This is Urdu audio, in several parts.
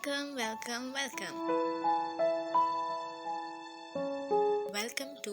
Welcome, welcome, welcome. Welcome to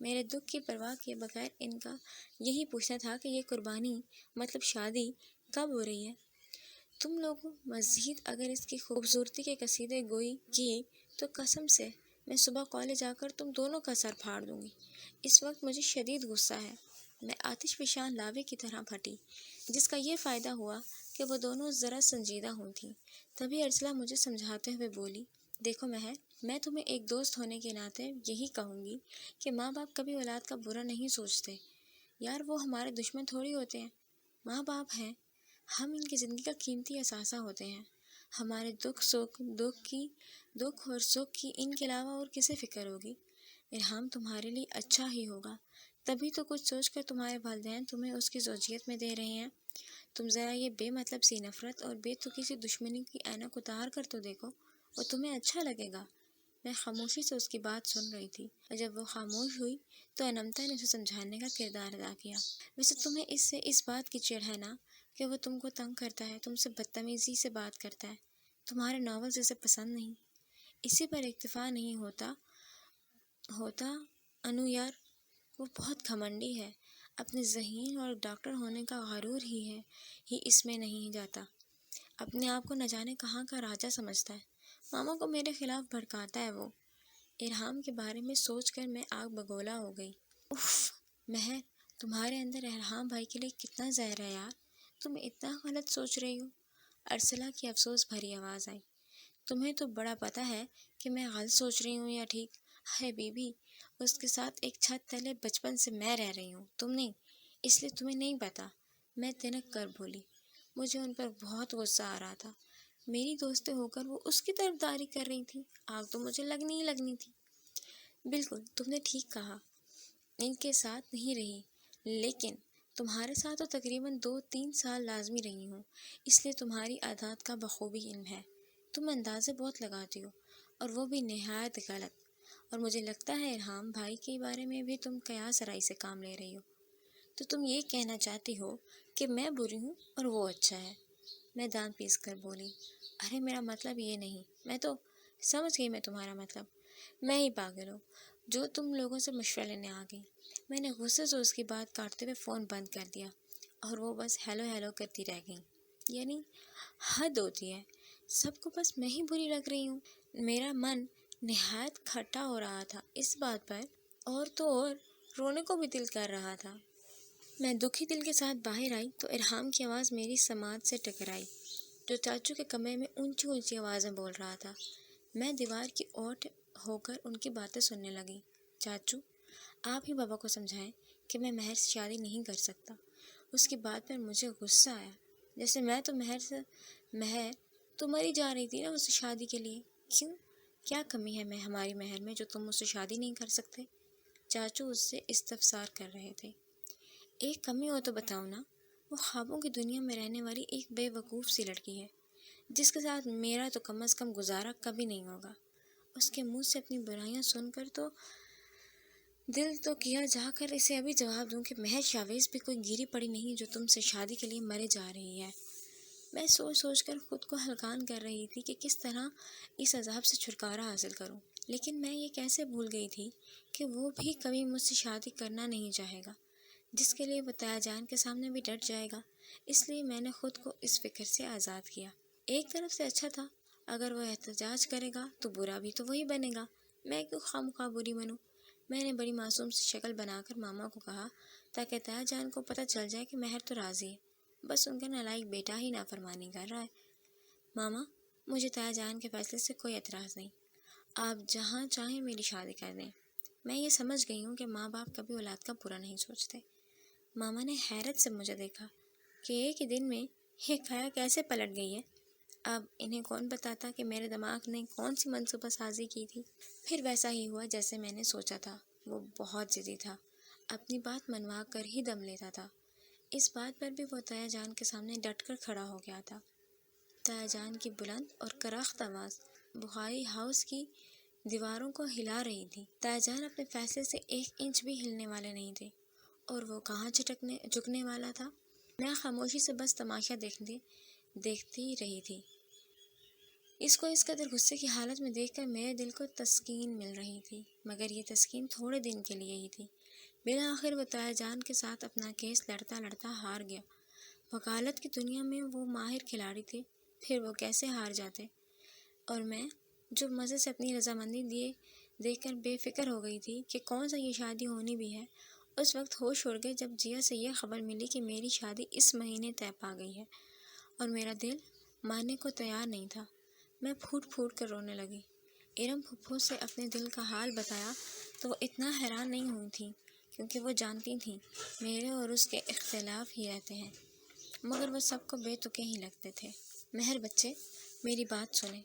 میرے دکھ کی پرواہ کیے بغیر ان کا یہی پوچھنا تھا کہ یہ قربانی مطلب شادی کب ہو رہی ہے۔ تم لوگوں مزید اگر اس کی خوبصورتی کے قصیدے گوئی کی تو قسم سے میں صبح کالج آ کر تم دونوں کا سر پھاڑ دوں گی۔ اس وقت مجھے شدید غصہ ہے۔ میں آتش فشاں لاوے کی طرح پھٹی، جس کا یہ فائدہ ہوا کہ وہ دونوں ذرا سنجیدہ ہوئی تھیں۔ تبھی ارسلہ مجھے سمجھاتے ہوئے بولی، دیکھو مہر، میں تمہیں ایک دوست ہونے کے ناطے یہی کہوں گی کہ ماں باپ کبھی اولاد کا برا نہیں سوچتے یار، وہ ہمارے دشمن تھوڑی ہوتے ہیں۔ ماں باپ ہیں، ہم ان کی زندگی کا قیمتی اثاثہ ہوتے ہیں۔ ہمارے دکھ اور سکھ کی ان کے علاوہ اور کسے فکر ہوگی؟ ارحام تمہارے لیے اچھا ہی ہوگا، تبھی تو کچھ سوچ کر تمہارے والدین تمہیں اس کی زوجیت میں دے رہے ہیں۔ تم ذرا یہ بے مطلب سی نفرت اور بے تکی سی دشمنی کی اینک اتار کر تو دیکھو، وہ تمہیں اچھا لگے گا۔ میں خاموشی سے اس کی بات سن رہی تھی، اور جب وہ خاموش ہوئی تو انمتا نے اسے سمجھانے کا کردار ادا کیا۔ ویسے تمہیں اس سے اس بات کی چڑ ہے نا کہ وہ تم کو تنگ کرتا ہے، تم سے بدتمیزی سے بات کرتا ہے، تمہارے ناولز اسے پسند نہیں۔ اسی پر اکتفا نہیں ہوتا انو یار، وہ بہت گھمنڈی ہے، اپنے ذہین اور ڈاکٹر ہونے کا غرور ہی اس میں نہیں جاتا، اپنے آپ کو نہ جانے کہاں کا راجہ سمجھتا ہے، ماما کو میرے خلاف بھڑکاتا ہے وہ۔ ارحام کے بارے میں سوچ کر میں آگ بگولا ہو گئی۔ اف مہر، تمہارے اندر ارحام بھائی کے لیے کتنا زہر ہے یار، تم اتنا غلط سوچ رہی ہو۔ ارسلہ کی افسوس بھری آواز آئی، تمہیں تو بڑا پتہ ہے کہ میں غلط سوچ رہی ہوں یا ٹھیک؟ ہے بی بی، اس کے ساتھ ایک چھت تلے بچپن سے میں رہ رہی ہوں، تم نہیں، اس لیے تمہیں نہیں پتہ۔ میں تنک کر بولی، مجھے ان پر بہت غصہ آ رہا تھا، میری دوستیں ہو کر وہ اس کی طرفداری کر رہی تھی، آگ تو مجھے لگنی ہی لگنی تھی۔ بالکل، تم نے ٹھیک کہا، ان کے ساتھ نہیں رہی، لیکن تمہارے ساتھ تو تقریباً 2-3 سال لازمی رہی ہوں، اس لیے تمہاری عادات کا بخوبی علم ہے۔ تم اندازے بہت لگاتی ہو، اور وہ بھی نہایت غلط، اور مجھے لگتا ہے ارحام بھائی کے بارے میں بھی تم قیاس آرائی سے کام لے رہی ہو۔ تو تم یہ کہنا چاہتی ہو کہ میں بری ہوں اور وہ اچھا ہے؟ میں دانت پیس کر بولی، ارے میرا مطلب یہ نہیں، میں تو سمجھ گئی، میں تمہارا مطلب میں ہی پاگل ہوں جو تم لوگوں سے مشورہ لینے آ گئی۔ میں نے غصے سے اس کی بات کاٹتے ہوئے فون بند کر دیا، اور وہ بس ہیلو ہیلو کرتی رہ گئی۔ یعنی حد ہوتی ہے، سب کو بس میں ہی بری لگ رہی ہوں۔ میرا من نہایت کھٹا ہو رہا تھا اس بات پر، اور تو اور رونے کو بھی دل کر رہا تھا۔ میں دکھی دل کے ساتھ باہر آئی تو ارحام کی آواز میری سماعت سے ٹکرائی، جو چاچو کے کمرے میں اونچی اونچی آوازیں بول رہا تھا۔ میں دیوار کی اوٹ ہو کر ان کی باتیں سننے لگی۔ چاچو، آپ ہی بابا کو سمجھائیں کہ میں مہر سے شادی نہیں کر سکتا۔ اس کی بات پر مجھے غصہ آیا، جیسے میں تو مہر تو مری جا رہی تھی نا اس سے شادی کے لیے۔ کیوں؟ کیا کمی ہے ہماری مہر میں جو تم اس سے شادی نہیں کر سکتے؟ چاچو اس سے استفسار کر رہے تھے۔ ایک کمی ہو تو بتاؤ نا، وہ خوابوں کی دنیا میں رہنے والی ایک بے وقوف سی لڑکی ہے، جس کے ساتھ میرا تو کم از کم گزارا کبھی نہیں ہوگا۔ اس کے منہ سے اپنی برائیاں سن کر تو دل تو کیا جا کر اسے ابھی جواب دوں کہ مہر شاویز بھی کوئی گیری پڑی نہیں جو تم سے شادی کے لیے مرے جا رہی ہے۔ میں سوچ کر خود کو ہلکان کر رہی تھی کہ کس طرح اس عذاب سے چھٹکارا حاصل کروں، لیکن میں یہ کیسے بھول گئی تھی کہ وہ بھی کبھی مجھ سے شادی کرنا نہیں چاہے گا، جس کے لیے وہ تایا جان کے سامنے بھی ڈٹ جائے گا۔ اس لیے میں نے خود کو اس فکر سے آزاد کیا۔ ایک طرف سے اچھا تھا، اگر وہ احتجاج کرے گا تو برا بھی تو وہی بنے گا، میں کیوں خواہ بری بنوں؟ میں نے بڑی معصوم سی شکل بنا کر ماما کو کہا، تاکہ تایا جان کو پتہ چل جائے کہ مہر تو راضی ہے، بس ان کا نالائق بیٹا ہی نافرمانی کر رہا ہے۔ ماما، مجھے تایا جان کے فیصلے سے کوئی اعتراض نہیں، آپ جہاں چاہیں میری شادی کر دیں۔ میں یہ سمجھ گئی ہوں کہ ماں باپ کبھی اولاد کا برا نہیں سوچتے۔ ماما نے حیرت سے مجھے دیکھا کہ ایک ہی دن میں یہ کھایا کیسے پلٹ گئی ہے۔ اب انہیں کون بتاتا کہ میرے دماغ نے کون سی منصوبہ سازی کی تھی۔ پھر ویسا ہی ہوا جیسے میں نے سوچا تھا۔ وہ بہت ضدی تھا، اپنی بات منوا کر ہی دم لیتا تھا۔ اس بات پر بھی وہ تایا جان کے سامنے ڈٹ کر کھڑا ہو گیا تھا۔ تایا جان کی بلند اور کرخت آواز بخاری ہاؤس کی دیواروں کو ہلا رہی تھی۔ تایا جان اپنے فیصلے سے 1 انچ بھی ہلنے والے نہیں تھے، اور وہ کہاں جھکنے والا تھا۔ میں خاموشی سے بس تماشا دیکھتی رہی تھی۔ اس کو اس قدر غصے کی حالت میں دیکھ کر میرے دل کو تسکین مل رہی تھی، مگر یہ تسکین تھوڑے دن کے لیے ہی تھی۔ بالآخر وہ تایا جان کے ساتھ اپنا کیس لڑتا لڑتا ہار گیا۔ وکالت کی دنیا میں وہ ماہر کھلاڑی تھے، پھر وہ کیسے ہار جاتے؟ اور میں جو مزے سے اپنی رضامندی دیکھ کر بے فکر ہو گئی تھی کہ کون سا یہ شادی ہونی بھی ہے، اس وقت ہوش اڑ گئے جب جیا سے یہ خبر ملی کہ میری شادی اس مہینے طے پا گئی ہے، اور میرا دل ماننے کو تیار نہیں تھا۔ میں پھوٹ پھوٹ کر رونے لگی۔ ارم پھپھو سے اپنے دل کا حال بتایا تو وہ اتنا حیران نہیں ہوئی تھیں، کیونکہ وہ جانتی تھیں میرے اور اس کے اختلاف ہی رہتے ہیں، مگر وہ سب کو بے تکے ہی لگتے تھے۔ مہر بچے، میری بات سنیں۔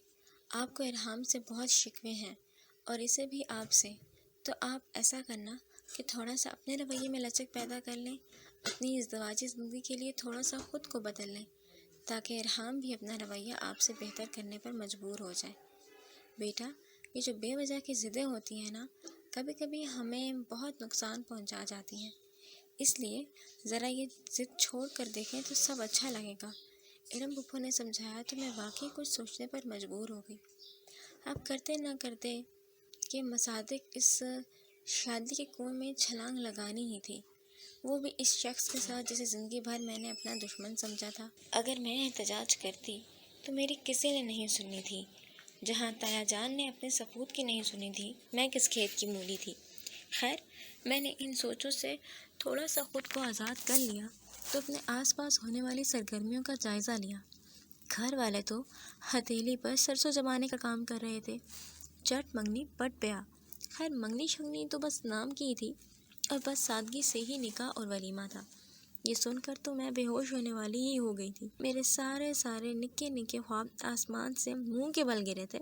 آپ کو ارحام سے بہت شکوے ہیں اور اسے بھی آپ سے، تو آپ ایسا کرنا کہ تھوڑا سا اپنے رویے میں لچک پیدا کر لیں، اپنی ازدواجی زندگی کے لیے تھوڑا سا خود کو بدل لیں، تاکہ ارحام بھی اپنا رویہ آپ سے بہتر کرنے پر مجبور ہو جائے۔ بیٹا، یہ جو بے وجہ کی ضدیں ہوتی ہیں نا، کبھی کبھی ہمیں بہت نقصان پہنچا جاتی ہیں، اس لیے ذرا یہ ضد چھوڑ کر دیکھیں تو سب اچھا لگے گا۔ ارم پھپھو نے سمجھایا تو میں واقعی کچھ سوچنے پر مجبور ہو گئی۔ آپ کرتے نہ کرتے کہ مصادق اس شادی کے کنویں میں چھلانگ لگانی ہی تھی، وہ بھی اس شخص کے ساتھ جسے زندگی بھر میں نے اپنا دشمن سمجھا تھا۔ اگر میں احتجاج کرتی تو میری کسی نے نہیں سنی تھی، جہاں تایا جان نے اپنے سپوت کی نہیں سنی تھی، میں کس کھیت کی مولی تھی۔ خیر، میں نے ان سوچوں سے تھوڑا سا خود کو آزاد کر لیا تو اپنے آس پاس ہونے والی سرگرمیوں کا جائزہ لیا۔ گھر والے تو ہتھیلی پر سرسوں جمانے کا کام کر رہے تھے۔ چٹ منگنی پٹ پیا۔ خیر، منگنی شنگنی تو بس نام کی ہی تھی، اور بس سادگی سے ہی نکاح اور ولیمہ تھا۔ یہ سن کر تو میں بے ہوش ہونے والی ہی ہو گئی تھی۔ میرے سارے نکے نکے خواب آسمان سے منہ کے بل گرے تھے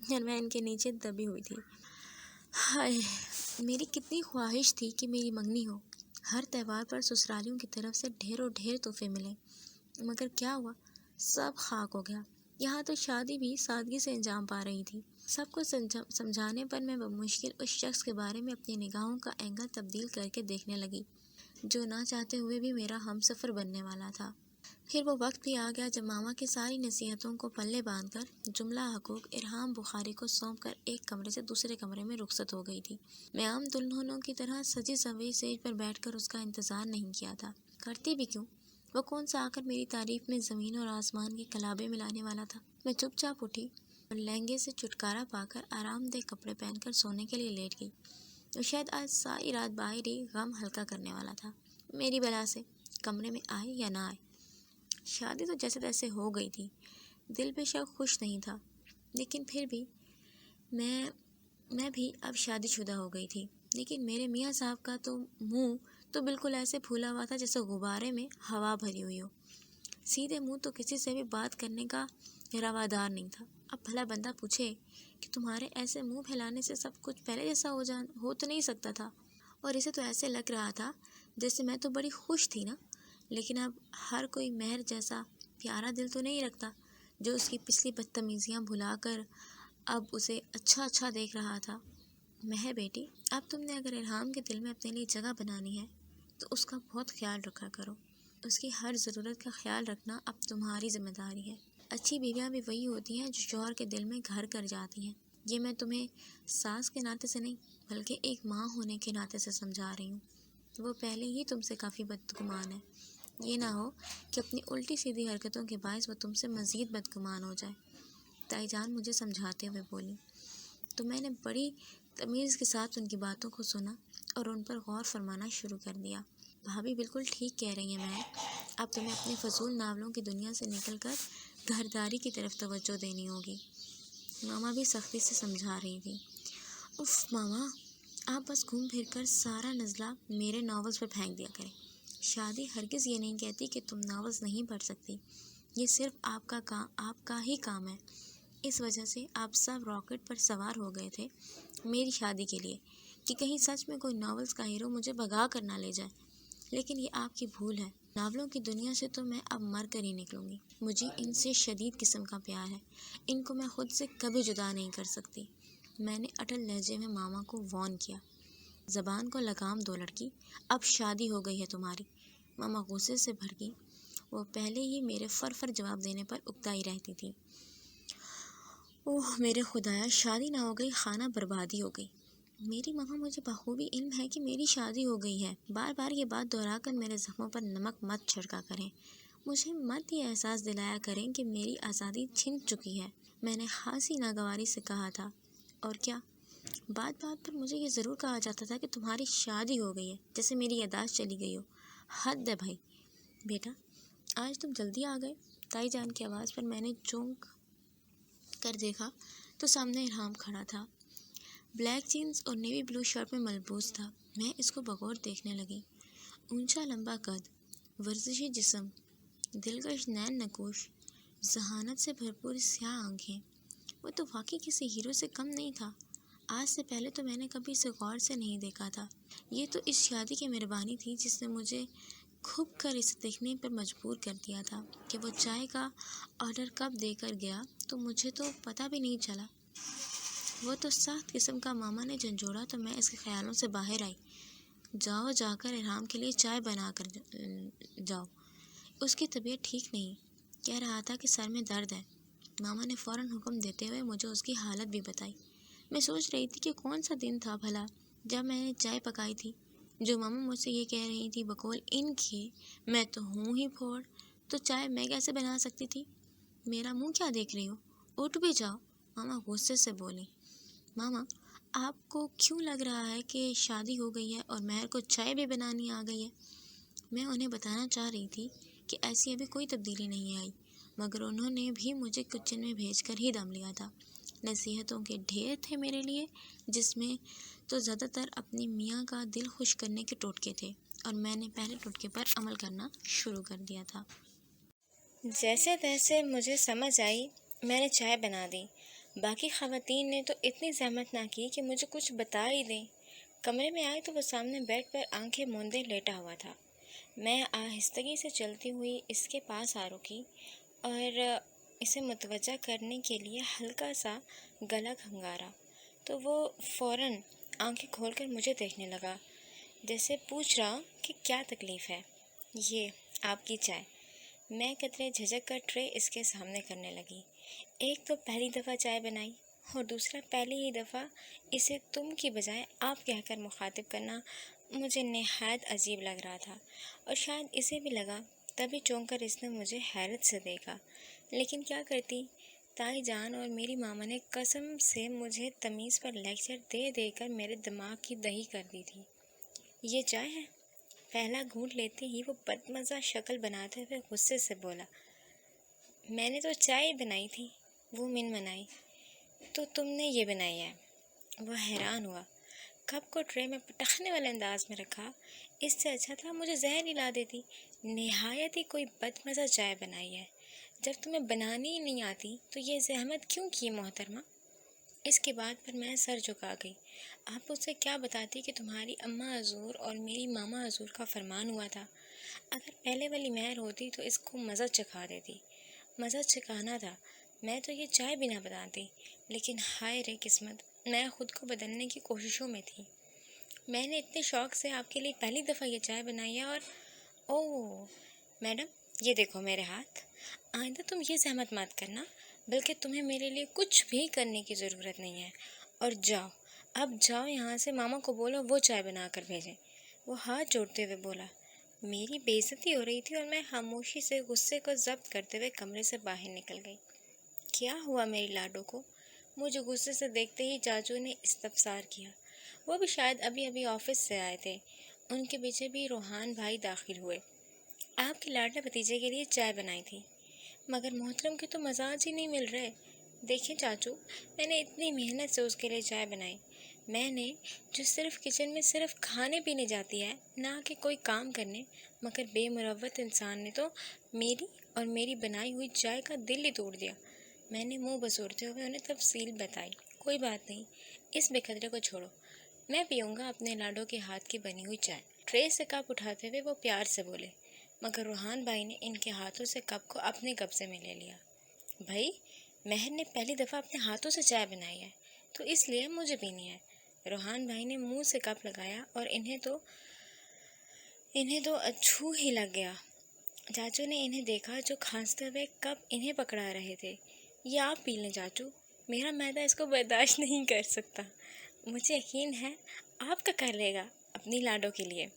اور میں ان کے نیچے دبی ہوئی تھی۔ ہائے، میری کتنی خواہش تھی کہ میری منگنی ہو، ہر تہوار پر سسرالیوں کی طرف سے ڈھیروں ڈھیر تحفے ملیں، مگر کیا ہوا؟ سب خاک ہو گیا۔ یہاں تو شادی بھی سادگی سے انجام پا رہی تھی۔ سب کو سمجھانے پر میں بمشکل اس شخص کے بارے میں اپنی نگاہوں کا اینگل تبدیل کر کے دیکھنے لگی، جو نہ چاہتے ہوئے بھی میرا ہمسفر بننے والا تھا۔ پھر وہ وقت بھی آ گیا جب ماما کی ساری نصیحتوں کو پلے باندھ کر جملہ حقوق ارحام بخاری کو سونپ کر ایک کمرے سے دوسرے کمرے میں رخصت ہو گئی تھی۔ میں عام دلہنوں کی طرح سجی سنوری سیج پر بیٹھ کر اس کا انتظار نہیں کیا تھا، کرتی بھی کیوں؟ وہ کون سا آ کر میری تعریف میں زمین اور آسمان کے کلابے ملانے والا تھا؟ میں چپ چاپ اٹھی اور لہنگے سے چھٹکارا پا کر آرام دہ کپڑے پہن کر سونے کے لیے لیٹ گئی۔ وہ شاید آج ساری رات باہر ہی غم ہلکا کرنے والا تھا، میری بلا سے، کمرے میں آئے یا نہ آئے۔ شادی تو جیسے تیسے ہو گئی تھی، دل بے شک خوش نہیں تھا، لیکن پھر بھی میں بھی اب شادی شدہ ہو گئی تھی۔ لیکن میرے میاں صاحب کا تو منہ تو بالکل ایسے پھولا ہوا تھا جیسے غبارے میں ہوا بھری ہوئی ہو۔ سیدھے منہ تو کسی سے بھی بات کرنے کا روادار نہیں تھا۔ اب بھلا بندہ پوچھے کہ تمہارے ایسے منہ پھیلانے سے سب کچھ پہلے جیسا ہو تو نہیں سکتا تھا؟ اور اسے تو ایسے لگ رہا تھا جیسے میں تو بڑی خوش تھی نا، لیکن اب ہر کوئی مہر جیسا پیارا دل تو نہیں رکھتا، جو اس کی پچھلی بدتمیزیاں بھلا کر اب اسے اچھا دیکھ رہا تھا۔ مہر بیٹی، اب تم نے اگر ارحام کے دل میں اپنے لیے جگہ بنانی ہے تو اس کا بہت خیال رکھا کرو۔ اس کی ہر ضرورت کا خیال رکھنا اب تمہاری ذمہ داری ہے۔ اچھی بیویاں بھی وہی ہوتی ہیں جو شوہر کے دل میں گھر کر جاتی ہیں۔ یہ میں تمہیں ساس کے ناطے سے نہیں، بلکہ ایک ماں ہونے کے ناطے سے سمجھا رہی ہوں۔ وہ پہلے ہی تم سے کافی بدگمان ہے، یہ نہ ہو کہ اپنی الٹی سیدھی حرکتوں کے باعث وہ تم سے مزید بدگمان ہو جائے۔ تائی جان مجھے سمجھاتے ہوئے بولی، تو میں نے بڑی تمیز کے ساتھ ان کی باتوں کو سنا اور ان پر غور فرمانا شروع کر دیا۔ بھابھی بالکل ٹھیک کہہ رہی ہیں مہر، اب تمہیں اپنے فضول ناولوں کی دنیا سے نکل کر گھرداری کی طرف توجہ دینی ہوگی۔ ماما بھی سختی سے سمجھا رہی تھی۔ اف ماما، آپ بس گھوم پھر کر سارا نزلہ میرے ناولز پر پھینک دیا کریں۔ شادی ہرگز یہ نہیں کہتی کہ تم ناولز نہیں پڑھ سکتی، یہ صرف آپ کا ہی کام ہے۔ اس وجہ سے آپ سب راکٹ پر سوار ہو گئے تھے میری شادی کے لیے کہ کہیں سچ میں کوئی ناولز کا ہیرو مجھے بھگا کر نہ لے جائے، لیکن یہ آپ کی بھول ہے۔ ناولوں کی دنیا سے تو میں اب مر کر ہی نکلوں گی۔ مجھے ان سے شدید قسم کا پیار ہے، ان کو میں خود سے کبھی جدا نہیں کر سکتی۔ میں نے اٹل لہجے میں ماما کو وارن کیا۔ زبان کو لگام دو لڑکی، اب شادی ہو گئی ہے تمہاری۔ ماما غصے سے بھڑکی، وہ پہلے ہی میرے فر جواب دینے پر اکتائی رہتی تھی۔ اوہ میرے خدایا، شادی نہ ہو گئی، خانہ بربادی ہو گئی۔ میری ماما مجھے بخوبی علم ہے کہ میری شادی ہو گئی ہے، بار بار یہ بات دہرا کر میرے زخموں پر نمک مت چھڑکا کریں، مجھے مت یہ احساس دلایا کریں کہ میری آزادی چھن چکی ہے۔ میں نے خاصی ناگواری سے کہا تھا۔ اور کیا؟ بات بات پر مجھے یہ ضرور کہا جاتا تھا کہ تمہاری شادی ہو گئی ہے، جیسے میری یادداشت چلی گئی ہو۔ حد ہے بھائی۔ بیٹا آج تم جلدی آ گئے؟ تائی جان کی آواز پر میں نے چونک کر دیکھا تو سامنے ارحام کھڑا تھا، بلیک جینز اور نیوی بلو شرٹ میں ملبوس تھا۔ میں اس کو بغور دیکھنے لگی۔ اونچا لمبا قد، ورزشی جسم، دلکش نین نکوش، ذہانت سے بھرپور سیاہ آنکھیں۔ وہ تو واقعی کسی ہیرو سے کم نہیں تھا۔ آج سے پہلے تو میں نے کبھی اسے غور سے نہیں دیکھا تھا۔ یہ تو اس شادی کی مہربانی تھی جس نے مجھے کھپ کر اسے دیکھنے پر مجبور کر دیا تھا کہ وہ چائے کا آرڈر کب دے کر گیا تو مجھے تو پتہ بھی نہیں چلا۔ وہ تو سخت قسم کا ماما نے جھنجھوڑا تو میں اس کے خیالوں سے باہر آئی۔ جاؤ جا کر ارحام کے لیے چائے بنا کر جاؤ، اس کی طبیعت ٹھیک نہیں، کہہ رہا تھا کہ سر میں درد ہے۔ ماما نے فوراً حکم دیتے ہوئے مجھے اس کی حالت بھی بتائی۔ میں سوچ رہی تھی کہ کون سا دن تھا بھلا جب میں نے چائے پکائی تھی، جو ماما مجھ سے یہ کہہ رہی تھی بقول ان کے میں تو ہوں ہی پھوڑ، تو چائے میں کیسے بنا سکتی تھی؟ میرا منہ کیا دیکھ رہی ہو؟ اٹھ بھی جاؤ، ماما غصے سے بولی۔ ماما آپ کو کیوں لگ رہا ہے کہ شادی ہو گئی ہے اور مہر کو چائے بھی بنانی آ گئی ہے؟ میں انہیں بتانا چاہ رہی تھی کہ ایسی ابھی کوئی تبدیلی نہیں آئی، مگر انہوں نے بھی مجھے کچن میں بھیج کر ہی دم لیا تھا۔ نصیحتوں کے ڈھیر تھے میرے لیے، جس میں تو زیادہ تر اپنی میاں کا دل خوش کرنے کے ٹوٹکے تھے، اور میں نے پہلے ٹوٹکے پر عمل کرنا شروع کر دیا تھا۔ جیسے تیسے مجھے سمجھ آئی، میں نے چائے بنا دی۔ باقی خواتین نے تو اتنی زحمت نہ کی کہ مجھے کچھ بتا ہی دیں۔ کمرے میں آئی تو وہ سامنے بیڈ پر آنکھیں موندے لیٹا ہوا تھا۔ میں آہستگی سے چلتی ہوئی اس کے پاس آ رکی اور اسے متوجہ کرنے کے لیے ہلکا سا گلا کھنگارا تو وہ فوراً آنکھیں کھول کر مجھے دیکھنے لگا، جیسے پوچھ رہا کہ کیا تکلیف ہے۔ یہ آپ کی چائے۔ میں قدرے جھجک کر ٹرے اس کے سامنے کرنے لگی۔ ایک تو پہلی دفعہ چائے بنائی اور دوسرا پہلی ہی دفعہ اسے تم کی بجائے آپ کہہ کر مخاطب کرنا مجھے نہایت عجیب لگ رہا تھا، اور شاید اسے بھی لگا، تبھی چونک کر اس نے مجھے حیرت سے دیکھا۔ لیکن کیا کرتی، تائی جان اور میری ماما نے قسم سے مجھے تمیز پر لیکچر دے دے کر میرے دماغ کی دہی کر دی تھی۔ یہ چائے ہے؟ پہلا گھونٹ لیتے ہی وہ بدمزہ شکل بناتے ہوئے غصے سے بولا۔ میں نے تو چائے بنائی تھی، وہ منمنائی۔ تو تم نے یہ بنائی ہے؟ وہ حیران ہوا۔ کپ کو ٹرے میں پٹخنے والے انداز میں رکھا۔ اس سے اچھا تھا مجھے زہر ہی لا دیتی۔ نہایت ہی کوئی بدمزہ چائے بنائی ہے۔ جب تمہیں بنانی ہی نہیں آتی تو یہ زحمت کیوں کی محترمہ؟ اس کے بعد پر میں سر جھکا گئی۔ آپ مجھ سے کیا بتاتی کہ تمہاری اماں حضور اور میری ماما حضور کا فرمان ہوا تھا، اگر پہلے والی مہر ہوتی تو اس کو مزہ چکھا دیتی۔ مزہ چکھانا تھا، میں تو یہ چائے بھی نہ بناتی، لیکن ہائے رے قسمت، میں خود کو بدلنے کی کوششوں میں تھی۔ میں نے اتنے شوق سے آپ کے لیے پہلی دفعہ یہ چائے بنائی ہے، اور اوہ میڈم، یہ دیکھو میرے ہاتھ۔ آئندہ تم یہ زحمت مت کرنا، بلکہ تمہیں میرے لیے کچھ بھی کرنے کی ضرورت نہیں ہے، اور جاؤ، اب جاؤ یہاں سے، ماما کو بولو وہ چائے بنا کر بھیجیں۔ وہ ہاتھ جوڑتے ہوئے بولا۔ میری بے عزتی ہو رہی تھی اور میں خاموشی سے غصے کو ضبط کرتے ہوئے کمرے سے باہر نکل گئی۔ کیا ہوا میری لاڈو کو؟ مجھے غصے سے دیکھتے ہی چاچو نے استفسار کیا۔ وہ بھی شاید ابھی ابھی آفس سے آئے تھے۔ ان کے پیچھے بھی روحان بھائی داخل ہوئے۔ آپ کے لاڈلے بھتیجے کے لیے چائے بنائی تھی، مگر محترم کے تو مزاج ہی نہیں مل رہے۔ دیکھیں چاچو، میں نے اتنی محنت سے اس کے لیے چائے بنائی، میں نے جو صرف کچن میں صرف کھانے پینے جاتی ہے، نہ کہ کوئی کام کرنے، مگر بے مروت انسان نے تو میری اور میری بنائی ہوئی چائے کا دل ہی توڑ دیا۔ میں نے منہ بسورتے ہوئے انہیں تفصیل بتائی۔ کوئی بات نہیں، اس بے قدرے کو چھوڑو، میں پیوں گا اپنے لاڈو کے ہاتھ کی بنی ہوئی چائے۔ ٹرے سے کپ اٹھاتے ہوئے وہ پیار سے بولے، مگر روحان بھائی نے ان کے ہاتھوں سے کپ کو اپنے قبضے میں لے لیا۔ بھائی، مہر نے پہلی دفعہ اپنے ہاتھوں سے چائے بنائی ہے، تو اس لیے مجھے پینی ہے۔ روحان بھائی نے منہ سے کپ لگایا اور انہیں تو اچھو ہی لگ گیا۔ چاچو نے انہیں دیکھا جو کھانستے ہوئے کپ انہیں پکڑا رہے تھے۔ یہ آپ پی لیں چاچو، میرا معدہ اس کو برداشت نہیں کر سکتا۔ مجھے یقین ہے آپ کا کر لے گا اپنی لاڈو کے لیے۔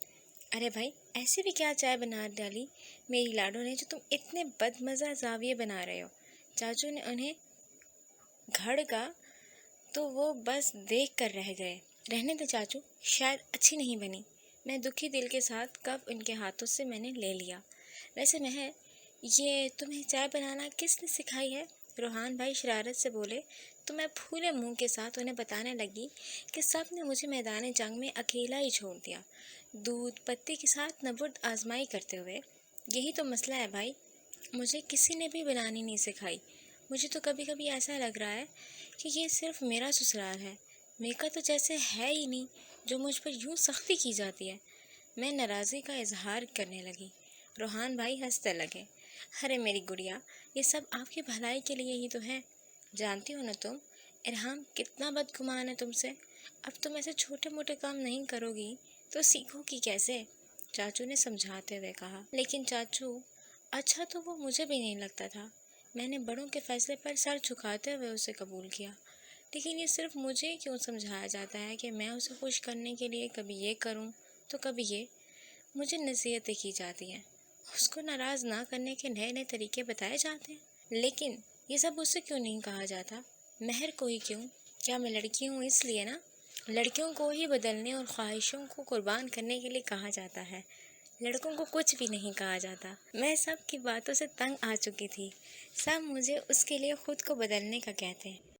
ارے بھائی ایسے بھی کیا چائے بنا ڈالی میری لاڈو نے جو تم اتنے بد مزہ زاویے بنا رہے ہو۔ چاچو نے انہیں گھڑ تو وہ بس دیکھ کر رہ گئے۔ رہنے دے چاچو، شاید اچھی نہیں بنی۔ میں دکھی دل کے ساتھ کپ ان کے ہاتھوں سے میں نے لے لیا۔ ویسے مہر، یہ تمہیں چائے بنانا کس نے سکھائی ہے؟ روحان بھائی شرارت سے بولے تو میں پھولے منہ کے ساتھ انہیں بتانے لگی کہ سب نے مجھے میدان جنگ میں اکیلا ہی چھوڑ دیا، دودھ پتی کے ساتھ نبرد آزمائی کرتے ہوئے۔ یہی تو مسئلہ ہے بھائی، مجھے کسی نے بھی بنانی نہیں سکھائی۔ مجھے تو کبھی کبھی ایسا لگ رہا ہے کہ یہ صرف میرا سسرال ہے، میکا تو جیسے ہے ہی نہیں جو مجھ پر یوں سختی کی جاتی ہے۔ میں ناراضی کا اظہار کرنے لگی۔ روحان بھائی ہنستے لگے۔ ارے میری گڑیا، یہ سب آپ کی بھلائی کے لیے ہی تو ہے۔ جانتی ہو نا تم، ارحام کتنا بدگمان ہے تم سے۔ اب تم ایسے چھوٹے موٹے کام نہیں کرو گی تو سیکھو گی کیسے؟ چاچو نے سمجھاتے ہوئے کہا۔ لیکن چاچو، اچھا تو وہ مجھے بھی نہیں لگتا تھا۔ میں نے بڑوں کے فیصلے پر سر جھکاتے ہوئے اسے قبول کیا۔ لیکن یہ صرف مجھے کیوں سمجھایا جاتا ہے کہ میں اسے خوش کرنے کے لیے کبھی یہ کروں تو کبھی یہ؟ مجھے نصیحتیں کی جاتی ہیں، اس کو ناراض نہ کرنے کے نئے نئے طریقے بتائے جاتے ہیں، لیکن یہ سب اسے کیوں نہیں کہا جاتا؟ مہر کو ہی کیوں؟ کیا میں لڑکی ہوں اس لیے نا؟ لڑکیوں کو ہی بدلنے اور خواہشوں کو قربان کرنے کے لیے کہا جاتا ہے، لڑکوں کو کچھ بھی نہیں کہا جاتا۔ میں سب کی باتوں سے تنگ آ چکی تھی، سب مجھے اس کے لیے خود کو بدلنے کا کہتے ہیں۔